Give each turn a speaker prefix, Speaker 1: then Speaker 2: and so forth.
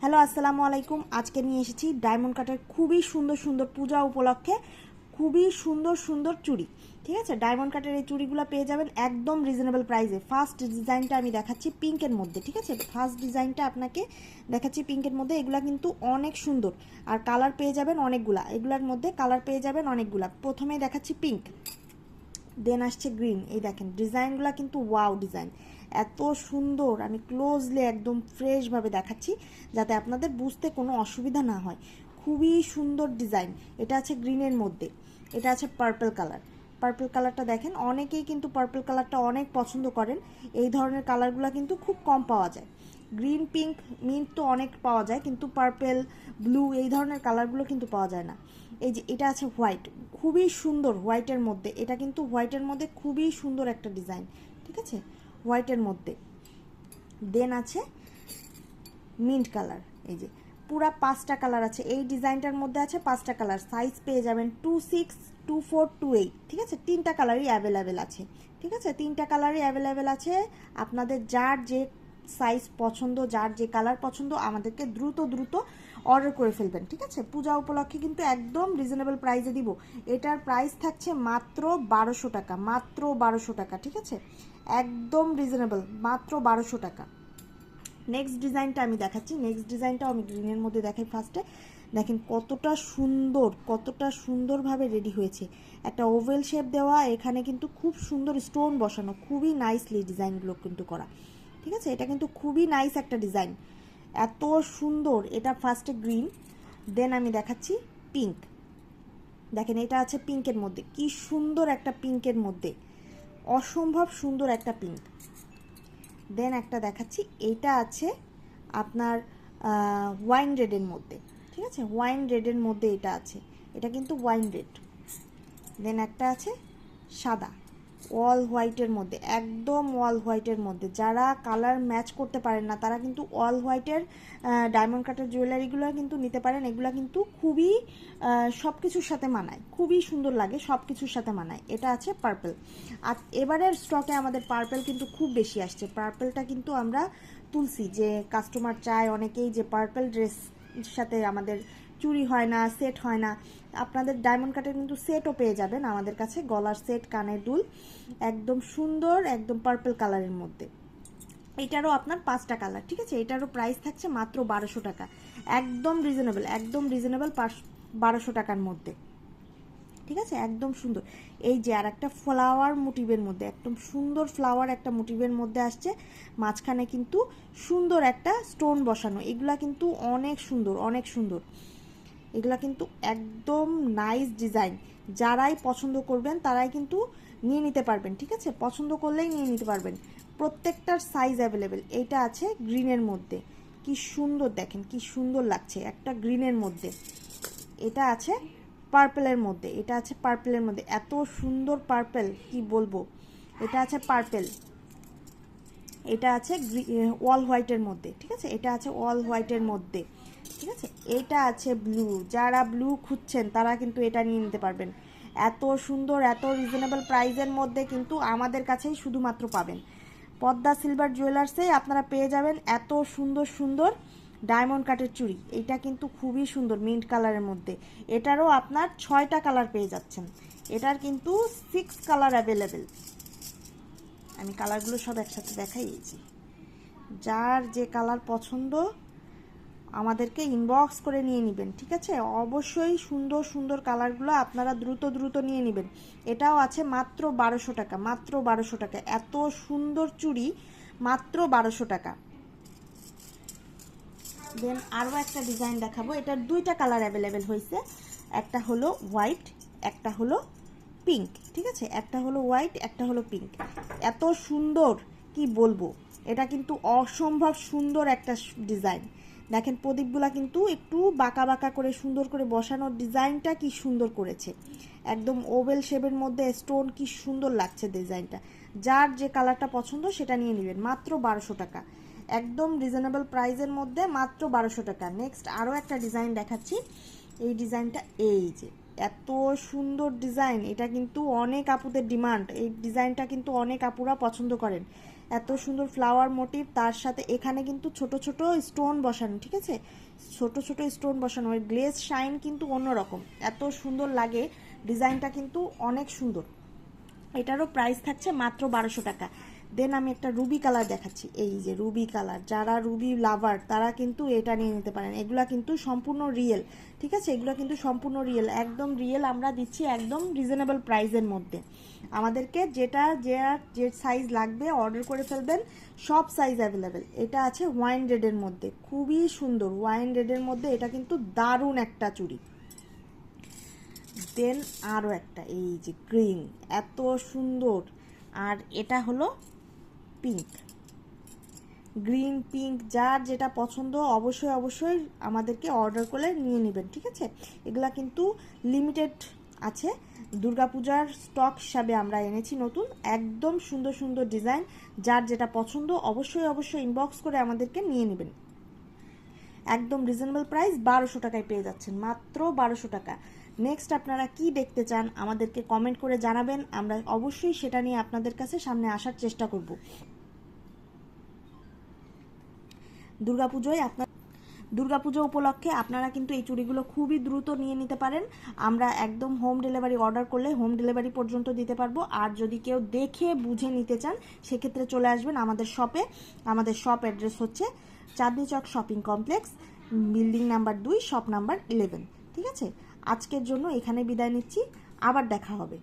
Speaker 1: Hello আসসালামু আলাইকুম। আজকে নিয়ে এসেছি ডায়মন্ড কাটের খুবই সুন্দর সুন্দর পূজা উপলক্ষে খুবই সুন্দর সুন্দর চুড়ি। ঠিক আছে, ডায়মন্ড কাটের এই চুড়িগুলো পেয়ে যাবেন একদম রিজনেবল প্রাইসে। ফার্স্ট ডিজাইনটা আমি দেখাচ্ছি পিঙ্কের মধ্যে। ঠিক আছে, ফার্স্ট ডিজাইনটা আপনাকে দেখাচ্ছি পিঙ্কের মধ্যে। এগুলা কিন্তু অনেক সুন্দর আর কালার পেয়ে যাবেন অনেকগুলা। এগুলার মধ্যে কালার পেয়ে যাবেন অনেকগুলা। প্রথমেই দেখাচ্ছি পিঙ্ক, দেন আসছে গ্রিন। এই দেখেন ডিজাইনগুলো কিন্তু ওয়াও ডিজাইন, এত সুন্দর। আমি ক্লোজলি একদম ফ্রেশভাবে দেখাচ্ছি যাতে আপনাদের বুঝতে কোনো অসুবিধা না হয়। খুবই সুন্দর ডিজাইন। এটা আছে গ্রিনের মধ্যে, এটা আছে পার্পল কালার। পার্পল কালারটা দেখেন, অনেকেই কিন্তু পার্পল কালারটা অনেক পছন্দ করেন। এই ধরনের কালারগুলো কিন্তু খুব কম পাওয়া যায়। গ্রিন, পিঙ্ক, মিন্ট তো অনেক পাওয়া যায়, কিন্তু পার্পল, ব্লু এই ধরনের কালারগুলো কিন্তু পাওয়া যায় না। এই যে এটা আছে হোয়াইট, খুবই সুন্দর হোয়াইটের মধ্যে। এটা কিন্তু হোয়াইটের মধ্যে খুবই সুন্দর একটা ডিজাইন। ঠিক আছে, হোয়াইটের মধ্যে। দেন আছে মিন্ট কালার। এই যে পুরা 5টা কালার আছে এই ডিজাইনটার মধ্যে, আছে 5টা কালার। সাইজ পেয়ে যাবেন 26, 24, 28। ঠিক আছে, 3টা কালারই অ্যাভেলেবেল আছে। ঠিক আছে, 3টা কালারই অ্যাভেলেবেল আছে। আপনাদের যার যে সাইজ পছন্দ, যার যে কালার পছন্দ, আমাদেরকে দ্রুত দ্রুত অর্ডার করে ফেলবেন। ঠিক আছে, পূজা উপলক্ষে কিন্তু একদম রিজনেবল প্রাইসে দিব। এটার প্রাইস থাকছে মাত্র 1200 টাকা, মাত্র 1200 টাকা। ঠিক আছে, একদম রিজনেবল, মাত্র 1200 টাকা। নেক্সট ডিজাইনটা আমি দেখাচ্ছি। নেক্সট ডিজাইনটাও আমি গ্রিনের মধ্যে দেখাই ফার্স্টে। দেখেন কতটা সুন্দর, কতটা সুন্দরভাবে রেডি হয়েছে। একটা ওভেল শেপ দেওয়া, এখানে কিন্তু খুব সুন্দর স্টোন বসানো, খুবই নাইসলি ডিজাইনগুলো কিন্তু করা। ঠিক আছে, এটা কিন্তু খুবই নাইস একটা ডিজাইন, এত সুন্দর। এটা ফার্স্টে গ্রিন, দেন আমি দেখাচ্ছি পিঙ্ক। দেখেন এটা আছে পিঙ্কের মধ্যে, কি সুন্দর একটা পিঙ্কের মধ্যে, অসম্ভব সুন্দর একটা পিঙ্ক। দেন একটা দেখাচ্ছি, এইটা আছে আপনার ওয়াইন রেডের মধ্যে। ঠিক আছে, ওয়াইন রেডের মধ্যে এটা আছে, এটা কিন্তু ওয়াইন রেড। দেন একটা আছে সাদা, অল হোয়াইটের মধ্যে, একদম অল হোয়াইটের মধ্যে। যারা কালার ম্যাচ করতে পারেন না তারা কিন্তু অল হোয়াইটের ডায়মন্ড কাটের জুয়েলারিগুলো কিন্তু নিতে পারেন। এগুলো কিন্তু খুবই সব কিছুর সাথে মানায়, খুবই সুন্দর লাগে, সব কিছুর সাথে মানায়। এটা আছে পার্পল। আর এবারের স্টকে আমাদের পার্পল কিন্তু খুব বেশি আসছে। পার্পলটা কিন্তু আমরা তুলসি, যে কাস্টমার চায় অনেকেই যে পার্পল ড্রেস সাথে আমাদের চুড়ি হয় না, সেট হয় না। আপনাদের ডায়মন্ড কাটের কিন্তু সেটও পেয়ে যাবেন আমাদের কাছে, গলার সেট, কানের দুল, একদম সুন্দর, একদম পার্পল কালারের মধ্যে। এটারও আপনার 5টা কালার। ঠিক আছে, এটারও প্রাইস থাকছে মাত্র 1200 টাকা, একদম রিজনেবল, একদম রিজনেবল, 1200 টাকার মধ্যে। ঠিক আছে, একদম সুন্দর। এই যে আর একটা ফ্লাওয়ার মোটিভের মধ্যে, একদম সুন্দর ফ্লাওয়ার একটা মোটিভের মধ্যে আসছে, মাঝখানে কিন্তু সুন্দর একটা স্টোন বসানো। এগুলা কিন্তু অনেক সুন্দর, অনেক সুন্দর। এগুলা কিন্তু একদম নাইস ডিজাইন। যারাই পছন্দ করবেন তারাই কিন্তু নিয়ে নিতে পারবেন। ঠিক আছে, পছন্দ করলেই নিয়ে নিতে পারবেন। প্রত্যেকটার সাইজ অ্যাভেলেবেল। এইটা আছে গ্রিনের মধ্যে, কি সুন্দর, দেখেন কি সুন্দর লাগছে একটা গ্রিনের মধ্যে। এটা আছে পার্পলের মধ্যে, এটা আছে পার্পলের মধ্যে, এত সুন্দর পার্পল কি বলবো। এটা আছে পার্পল, এটা আছে অল হোয়াইটের মধ্যে। ঠিক আছে, এটা আছে অল হোয়াইটের মধ্যে। ঠিক আছে, এটা আছে ব্লু। যারা ব্লু খুঁজছেন তারা কিন্তু এটা নিয়ে নিতে পারবেন। এত সুন্দর, এত রিজনেবল প্রাইসের মধ্যে কিন্তু আমাদের কাছেই শুধুমাত্র পাবেন। পদ্মা সিলভার জুয়েলার্সেই আপনারা পেয়ে যাবেন এত সুন্দর সুন্দর ডায়মন্ড কাটের চুড়ি। এটা কিন্তু খুবই সুন্দর, মিন্ট কালারের মধ্যে। এটারও আপনার 6টা কালার পেয়ে যাচ্ছেন। এটার কিন্তু 6 কালার অ্যাভেলেবেল। আমি কালারগুলো সব একসাথে দেখাইছি। যার যে কালার পছন্দ আমাদেরকে ইনবক্স করে নিয়ে নেবেন। ঠিক আছে, অবশ্যই সুন্দর সুন্দর কালারগুলো আপনারা দ্রুত দ্রুত নিয়ে নেবেন। এটাও আছে মাত্র 1200 টাকা, মাত্র 1200 টাকা। এত সুন্দর চুড়ি মাত্র 1200 টাকা। দেন আরও একটা ডিজাইন দেখাবো। এটার 2টা কালার অ্যাভেলেবেল হয়েছে, একটা হলো হোয়াইট, একটা হলো পিঙ্ক। ঠিক আছে, একটা হলো হোয়াইট, একটা হলো পিঙ্ক। এত সুন্দর কি বলবো, এটা কিন্তু অসম্ভব সুন্দর একটা ডিজাইন। দেখেন প্রদীপগুলা কিন্তু একটু বাঁকা বাঁকা করে সুন্দর করে বসানোর ডিজাইনটা কি সুন্দর করেছে। একদম ওভেল শেপের মধ্যে স্টোন, কি সুন্দর লাগছে ডিজাইনটা। যার যে কালারটা পছন্দ সেটা নিয়ে নেবেন, মাত্র 1200 টাকা, একদম রিজনেবল প্রাইসের মধ্যে, মাত্র 1200 টাকা। নেক্সট আরও একটা ডিজাইন দেখাচ্ছি। এই ডিজাইনটা, এই যে এত সুন্দর ডিজাইন, এটা কিন্তু অনেক আপুদের ডিমান্ড। এই ডিজাইনটা কিন্তু অনেক আপুরা পছন্দ করেন। এত সুন্দর ফ্লাওয়ার মোটিভ, তার সাথে এখানে কিন্তু ছোট ছোট স্টোন বসানো, ঠিক আছে, ছোট ছোট স্টোন বসানো, এর গ্লেজ শাইন কিন্তু অন্যরকম, এত সুন্দর লাগে, ডিজাইনটা কিন্তু অনেক সুন্দর। এটারও প্রাইস থাকছে মাত্র 1200 টাকা। দেন আমি একটা রুবি কালার দেখাচ্ছি, এই যে রুবি কালার, যারা রুবি লাভার তারা কিন্তু এটা নিয়ে নিতে পারেন। এগুলা কিন্তু সম্পূর্ণ রিয়েল, ঠিক আছে, এগুলো কিন্তু সম্পূর্ণ রিয়েল, একদম রিয়েল আমরা দিচ্ছি একদম রিজনেবল প্রাইসের মধ্যে। আমাদেরকে যে সাইজ লাগবে অর্ডার করে ফেলবেন, সব সাইজ অ্যাভেলেবেল। এটা আছে ওয়াইন রেডের মধ্যে, খুবই সুন্দর ওয়াইন রেডের মধ্যে, এটা কিন্তু দারুণ একটা চুড়ি। দেন আরও একটা, এই যে গ্রিন, এত সুন্দর, আর এটা হলো পিঙ্ক, গ্রিন পিঙ্ক, যার যেটা পছন্দ অবশ্যই অবশ্যই আমাদেরকে অর্ডার করে নিয়ে নেবেন, ঠিক আছে। এগুলা কিন্তু লিমিটেড আছে, দুর্গাপূজার স্টক হিসাবে আমরা এনেছি নতুন, একদম সুন্দর সুন্দর ডিজাইন, যার যেটা পছন্দ অবশ্যই অবশ্যই ইনবক্স করে আমাদেরকে নিয়ে নেবেন। একদম রিজনেবল প্রাইস 1200 টাকায় পেয়ে যাচ্ছেন, মাত্র 1200 টাকা। নেক্সট আপনারা কি দেখতে চান আমাদেরকে কমেন্ট করে জানাবেন, আমরা অবশ্যই সেটা নিয়ে আপনাদের কাছে সামনে আসার চেষ্টা করব। দুর্গাপুজো উপলক্ষে আপনারা কিন্তু এই চুড়িগুলো খুবই দ্রুত নিয়ে নিতে পারেন। আমরা একদম হোম ডেলিভারি অর্ডার করলে হোম ডেলিভারি পর্যন্ত দিতে পারবো। আর যদি কেউ দেখে বুঝে নিতে চান সেক্ষেত্রে চলে আসবেন আমাদের শপে। আমাদের শপ অ্যাড্রেস হচ্ছে Chandni Chowk shopping complex, building number 2, shop number 11, ঠিক আছে। আজকের জন্য এখানে বিদায় নিচ্ছি, আবার দেখা হবে।